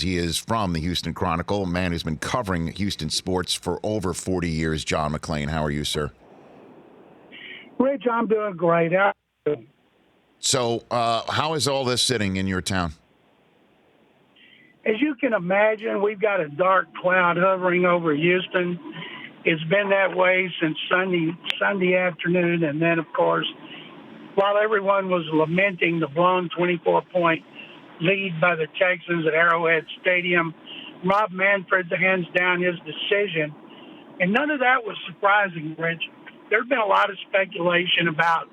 He is from the Houston Chronicle, a man who's been covering Houston sports for over 40 years. John McClain, how are you, sir? Rich, I'm doing great. How are you? So how is all this sitting in your town? As you can imagine, we've got a dark cloud hovering over Houston. It's been that way since Sunday afternoon. And then, of course, while everyone was lamenting the blown 24-point lead by the Texans at Arrowhead Stadium, Rob Manfred hands down his decision. And none of that was surprising, Rich. There's been a lot of speculation about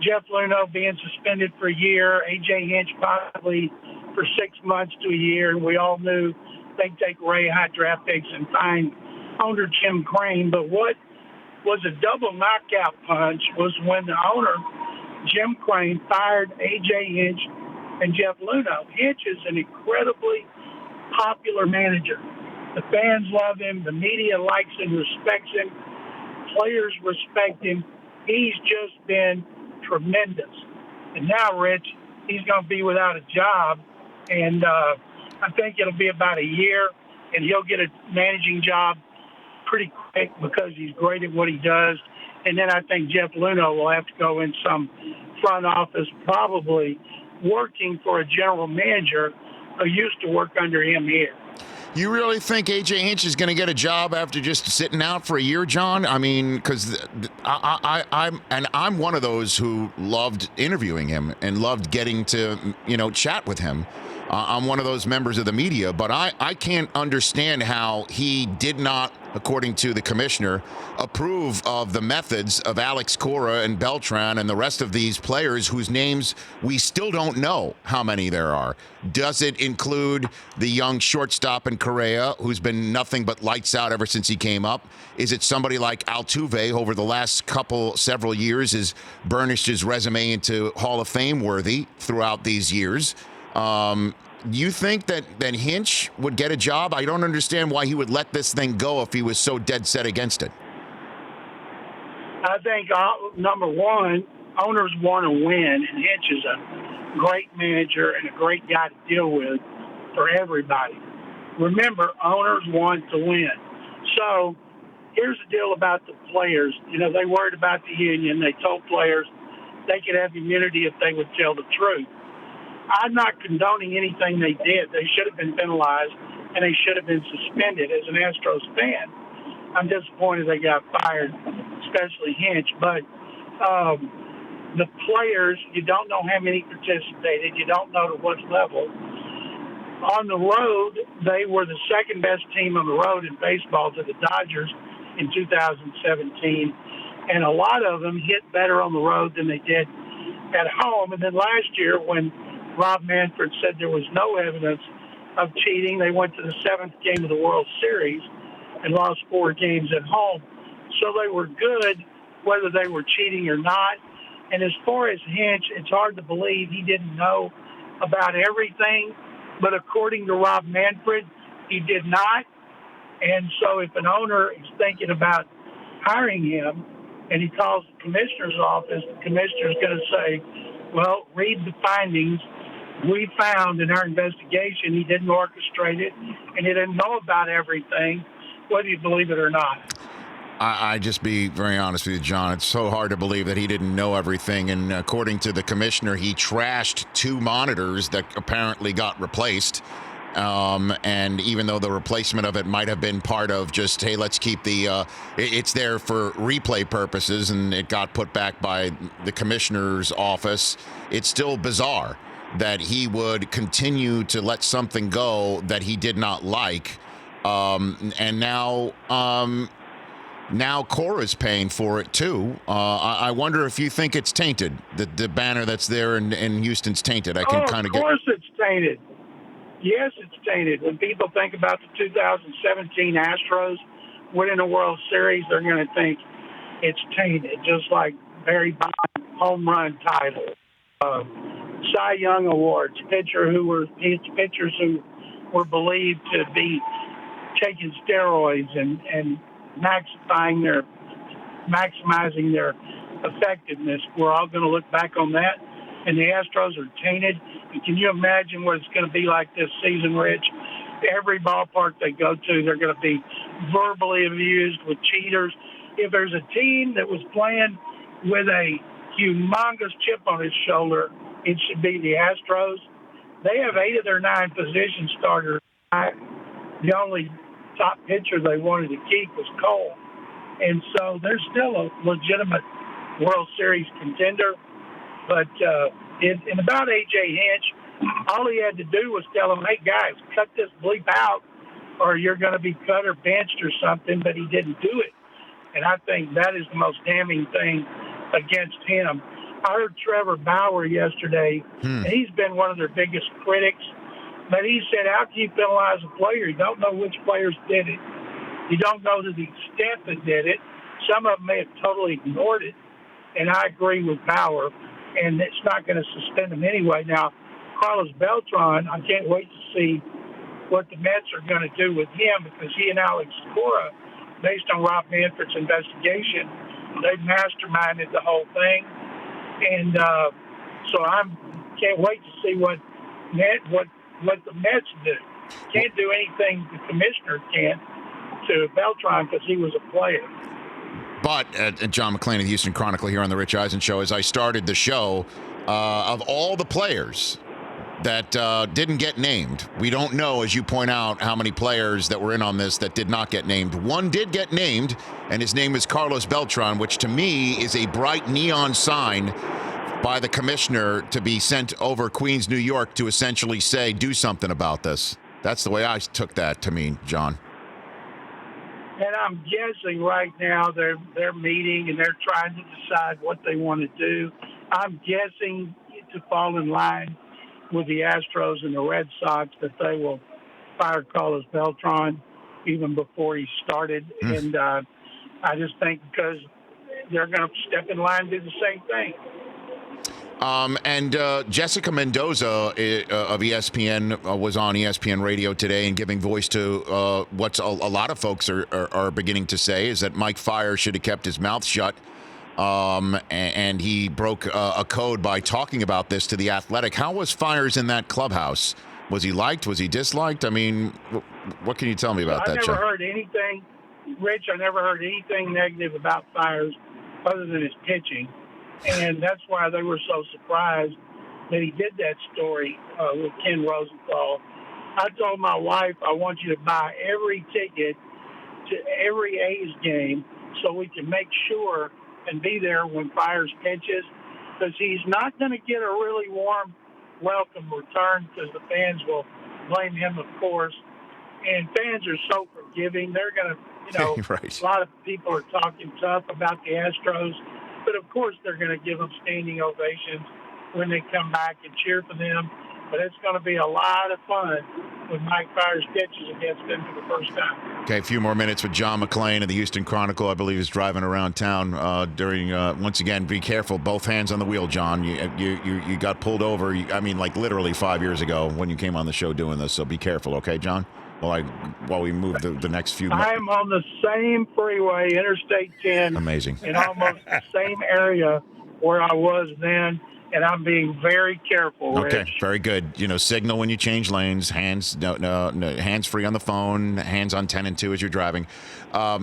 Jeff Luhnow being suspended for a year, A.J. Hinch possibly for 6 months to a year, and we all knew they'd take away high draft picks and find owner Jim Crane. But what was a double knockout punch was when the owner, Jim Crane, fired A.J. Hinch and Jeff Luhnow. Hinch is an incredibly popular manager. The fans love him. The media likes and respects him. Players respect him. He's just been tremendous. And now, Rich, he's going to be without a job. And I think it'll be about a year, and he'll get a managing job pretty quick because he's great at what he does. And then I think Jeff Luhnow will have to go in some front office, probably working for a general manager who used to work under him here. You really think A.J. Hinch is going to get a job after just sitting out for a year, John? I mean, because I'm one of those who loved interviewing him and loved getting to, chat with him. I'm one of those members of the media, but I can't understand how he did not, according to the commissioner, approve of the methods of Alex Cora and Beltran and the rest of these players whose names we still don't know how many there are. Does it include the young shortstop in Correa, who's been nothing but lights out ever since he came up? Is it somebody like Altuve, who over the last several years has burnished his resume into Hall of Fame worthy throughout these years? You think that Hinch would get a job? I don't understand why he would let this thing go if he was so dead set against it. I think, number one, owners want to win, and Hinch is a great manager and a great guy to deal with for everybody. Remember, owners want to win. So here's the deal about the players. They worried about the union. They told players they could have immunity if they would tell the truth. I'm not condoning anything they did. They should have been penalized, and they should have been suspended. As an Astros fan, I'm disappointed they got fired, especially Hinch. But the players, you don't know how many participated. You don't know to what level. On the road, they were the second best team on the road in baseball to the Dodgers in 2017, and a lot of them hit better on the road than they did at home. And then last year, when Rob Manfred said there was no evidence of cheating, they went to the seventh game of the World Series and lost 4 games at home. So they were good, whether they were cheating or not. And as far as Hinch, it's hard to believe he didn't know about everything. But according to Rob Manfred, he did not. And so if an owner is thinking about hiring him and he calls the commissioner's office, the commissioner's going to say, well, read the findings. We found in our investigation he didn't orchestrate it and he didn't know about everything, whether you believe it or not. I just be very honest with you, John. It's so hard to believe that he didn't know everything. And according to the commissioner, he trashed 2 monitors that apparently got replaced. And even though the replacement of it might have been part of just, hey, let's keep it's there for replay purposes, and it got put back by the commissioner's office, it's still bizarre that he would continue to let something go that he did not like. And now Cora's paying for it too. I wonder if you think it's tainted. The banner that's there in Houston's tainted. I can kind of get. Of course it's tainted. Yes, it's tainted. When people think about the 2017 Astros winning a World Series, they're going to think it's tainted, just like Barry Bonds home run title, Cy Young awards, pitchers who were believed to be taking steroids and maximizing their effectiveness. We're all going to look back on that, and the Astros are tainted. And can you imagine what it's going to be like this season, Rich? Every ballpark they go to, they're going to be verbally abused with cheaters. If there's a team that was playing with a humongous chip on its shoulder, it should be the Astros. They have 8 of their 9 position starters. The only top pitcher they wanted to keep was Cole. And so they're still a legitimate World Series contender. But in about A.J. Hinch, all he had to do was tell them, hey, guys, cut this bleep out or you're going to be cut or benched or something, but he didn't do it. And I think that is the most damning thing against him. I heard Trevor Bauer yesterday, and he's been one of their biggest critics, but he said, how can you penalize a player? You don't know which players did it. You don't know to the extent that did it. Some of them may have totally ignored it, and I agree with Bauer, and it's not going to suspend him anyway. Now, Carlos Beltran, I can't wait to see what the Mets are going to do with him because he and Alex Cora, based on Rob Manfred's investigation, they masterminded the whole thing. And so I can't wait to see what the Mets do. Can't do anything the commissioner can to Beltran because he was a player. But John McClain of the Houston Chronicle here on the Rich Eisen Show. As I started the show, of all the players that didn't get named, we don't know, as you point out, how many players that were in on this that did not get named. One did get named, and his name is Carlos Beltran, which to me is a bright neon sign by the commissioner to be sent over Queens, New York to essentially say, do something about this. That's the way I took that to mean, John. And I'm guessing right now they're meeting and they're trying to decide what they want to do. I'm guessing to fall in line with the Astros and the Red Sox that they will fire Carlos Beltran even before he started. And I just think because they're going to step in line and do the same thing. And Jessica Mendoza of ESPN was on ESPN Radio today and giving voice to what's a lot of folks are beginning to say is that Mike Fiers should have kept his mouth shut. And he broke a code by talking about this to The Athletic. How was Fiers in that clubhouse? Was he liked? Was he disliked? I mean, what can you tell me about that, I never John? heard anything, Rich, I never heard anything negative about Fiers other than his pitching. And that's why they were so surprised that he did that story with Ken Rosenthal. I told my wife, I want you to buy every ticket to every A's game so we can make sure and be there when Fiers pitches, because he's not going to get a really warm welcome return because the fans will blame him, of course. And fans are so forgiving. They're going to, Right. A lot of people are talking tough about the Astros. But, of course, they're going to give them standing ovations when they come back and cheer for them. But it's going to be a lot of fun when Mike Fiers pitches against them for the first time. Okay, a few more minutes with John McClain of the Houston Chronicle. I believe he's driving around town during, once again, be careful. Both hands on the wheel, John. You got pulled over, like literally 5 years ago when you came on the show doing this. So be careful, okay, John? While we move the next few minutes. I'm on the same freeway, Interstate 10. Amazing. In almost the same area where I was then, and I'm being very careful, Rich. Okay, very good. Signal when you change lanes, hands hands free on the phone, hands on 10 and 2 as you're driving.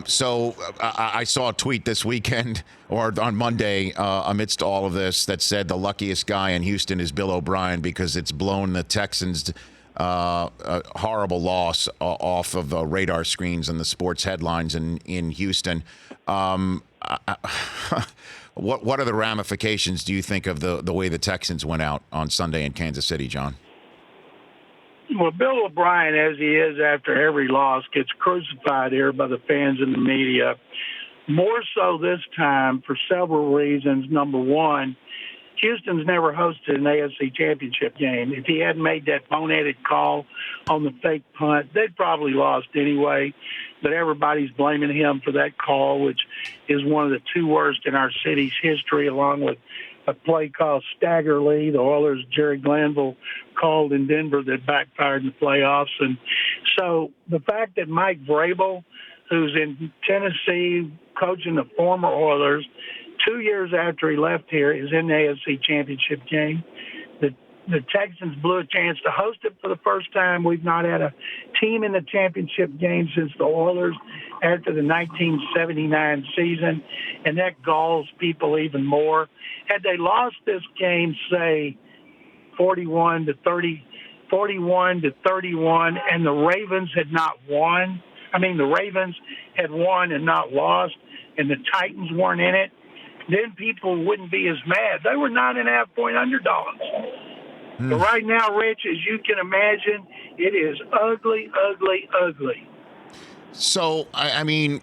So I saw a tweet this weekend or on Monday amidst all of this that said the luckiest guy in Houston is Bill O'Brien because it's blown the Texans' a horrible loss off of radar screens and the sports headlines in Houston. What are the ramifications, do you think, of the way the Texans went out on Sunday in Kansas City, John? Well, Bill O'Brien, as he is after every loss, gets crucified here by the fans and the media. More so this time for several reasons. Number one, Houston's never hosted an AFC championship game. If he hadn't made that boneheaded call on the fake punt, they'd probably lost anyway. But everybody's blaming him for that call, which is one of the 2 worst in our city's history, along with a play called Staggerly, the Oilers' Jerry Glanville called in Denver that backfired in the playoffs. And so the fact that Mike Vrabel, who's in Tennessee coaching the former Oilers, 2 years after he left here, is in the AFC championship game. The the Texans blew a chance to host it for the first time. We've not had a team in the championship game since the Oilers after the 1979 season, and that galls people even more. Had they lost this game, say 41 to 31, and the Ravens had not won. I mean, the Ravens had won and not lost, and the Titans weren't in it, then people wouldn't be as mad. They were 9.5-point underdogs. But right now, Rich, as you can imagine, it is ugly, ugly, ugly. So, I mean,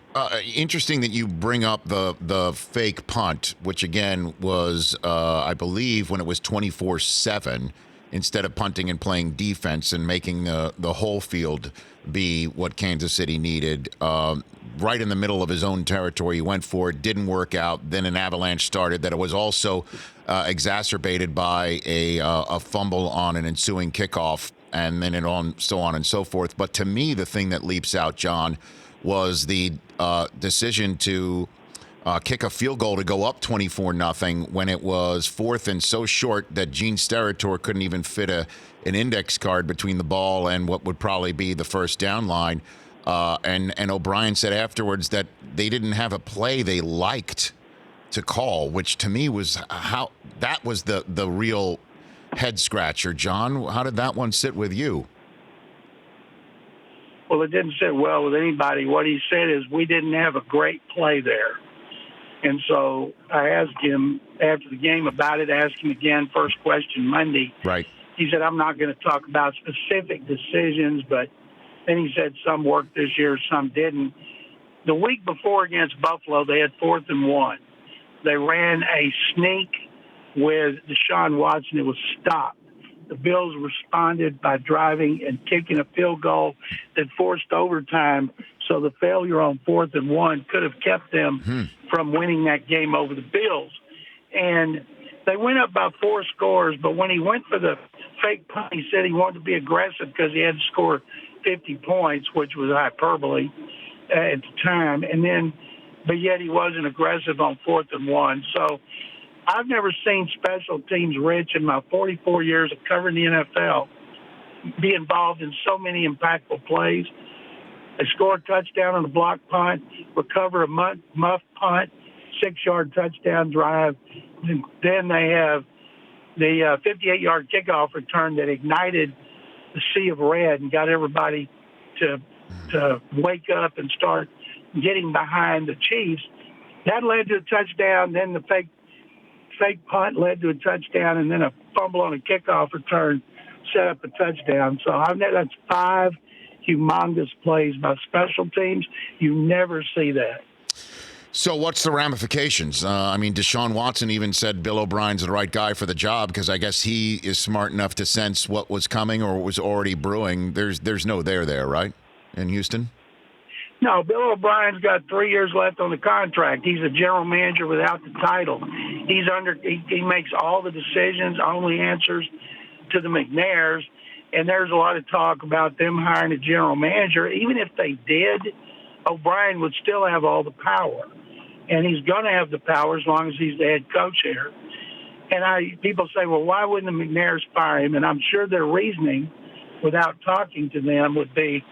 interesting that you bring up the fake punt, which again was, I believe, when it was 24-7, instead of punting and playing defense and making the whole field be what Kansas City needed. Right in the middle of his own territory, he went for it, didn't work out. Then an avalanche started that it was also exacerbated by a fumble on an ensuing kickoff, and then so on and so forth. But to me, the thing that leaps out, John, was the decision to kick a field goal to go up 24-0 when it was fourth and so short that Gene Steratore couldn't even fit an index card between the ball and what would probably be the first down line. And O'Brien said afterwards that they didn't have a play they liked to call, which to me was the real head scratcher. John, how did that one sit with you? Well, it didn't sit well with anybody. What he said is we didn't have a great play there. And so I asked him after the game about it, asked him again, first question Monday. Right. He said, I'm not going to talk about specific decisions, but then he said some worked this year, some didn't. The week before against Buffalo, they had 4th and 1. They ran a sneak with Deshaun Watson. It was stopped. The Bills responded by driving and kicking a field goal that forced overtime. So the failure on 4th and 1 could have kept them from winning that game over the Bills. And they went up by 4 scores, but when he went for the fake punt, he said he wanted to be aggressive because he had to score 50 points, which was hyperbole at the time. But yet he wasn't aggressive on 4th and 1. So I've never seen special teams, Rich, in my 44 years of covering the NFL, be involved in so many impactful plays. They score a touchdown on a block punt, recover a muff punt, 6-yard touchdown drive. And then they have the 58-yard kickoff return that ignited the sea of red and got everybody to wake up and start getting behind the Chiefs. That led to a touchdown. Then the fake punt led to a touchdown, and then a fumble on a kickoff return set up a touchdown. So that's 5 humongous plays by special teams. You never see that. So what's the ramifications? I mean, Deshaun Watson even said Bill O'Brien's the right guy for the job because I guess he is smart enough to sense what was coming or what was already brewing. There's no there, right, in Houston? No, Bill O'Brien's got 3 years left on the contract. He's a general manager without the title. He makes all the decisions, only answers to the McNairs, and there's a lot of talk about them hiring a general manager. Even if they did, O'Brien would still have all the power, and he's going to have the power as long as he's the head coach here. And people say, well, why wouldn't the McNairs fire him? And I'm sure their reasoning, without talking to them, would be,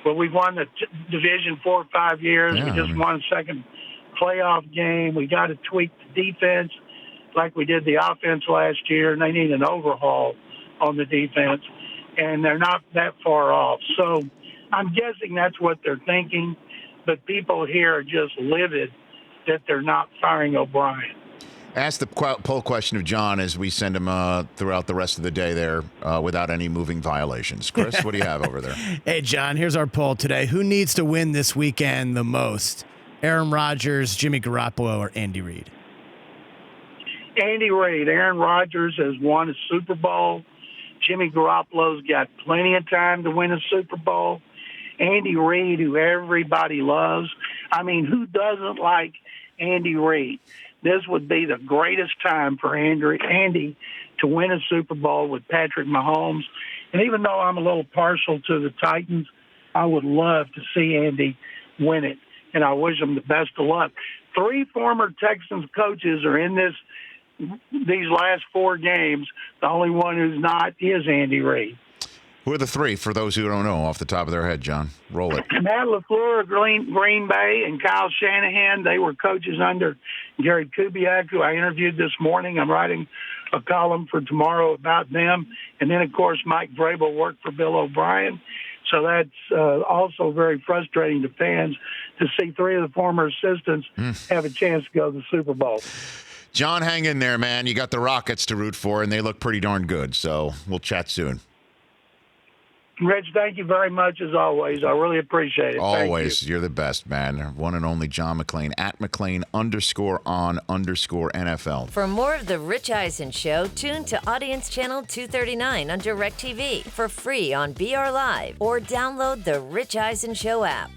well, we've won the division 4 or 5 years. Yeah, we just won a second playoff game. We got to tweak the defense like we did the offense last year, and they need an overhaul on the defense, and they're not that far off. So I'm guessing that's what they're thinking, but people here are just livid that they're not firing O'Brien. Ask the poll question of John as we send him throughout the rest of the day there without any moving violations. Chris, what do you have over there? Hey, John, here's our poll today. Who needs to win this weekend the most? Aaron Rodgers, Jimmy Garoppolo, or Andy Reid? Andy Reid. Aaron Rodgers has won a Super Bowl. Jimmy Garoppolo's got plenty of time to win a Super Bowl. Andy Reid, who everybody loves. I mean, who doesn't like Andy Reid? This would be the greatest time for Andy to win a Super Bowl with Patrick Mahomes. And even though I'm a little partial to the Titans, I would love to see Andy win it, and I wish him the best of luck. 3 former Texans coaches are in this these last 4 games, the only one who's not is Andy Reid. Who are the 3 for those who don't know off the top of their head, John? Roll it. Matt LaFleur, Green Bay, and Kyle Shanahan, they were coaches under Gary Kubiak, who I interviewed this morning. I'm writing a column for tomorrow about them. And then, of course, Mike Vrabel worked for Bill O'Brien. So that's also very frustrating to fans to see 3 of the former assistants have a chance to go to the Super Bowl. John, hang in there, man. You got the Rockets to root for, and they look pretty darn good. So we'll chat soon. Rich, thank you very much, as always. I really appreciate it. Always. Thank you. You're the best, man. One and only John McClain, at McClain_on_NFL. For more of The Rich Eisen Show, tune to Audience Channel 239 on DirecTV for free on BR Live or download the Rich Eisen Show app.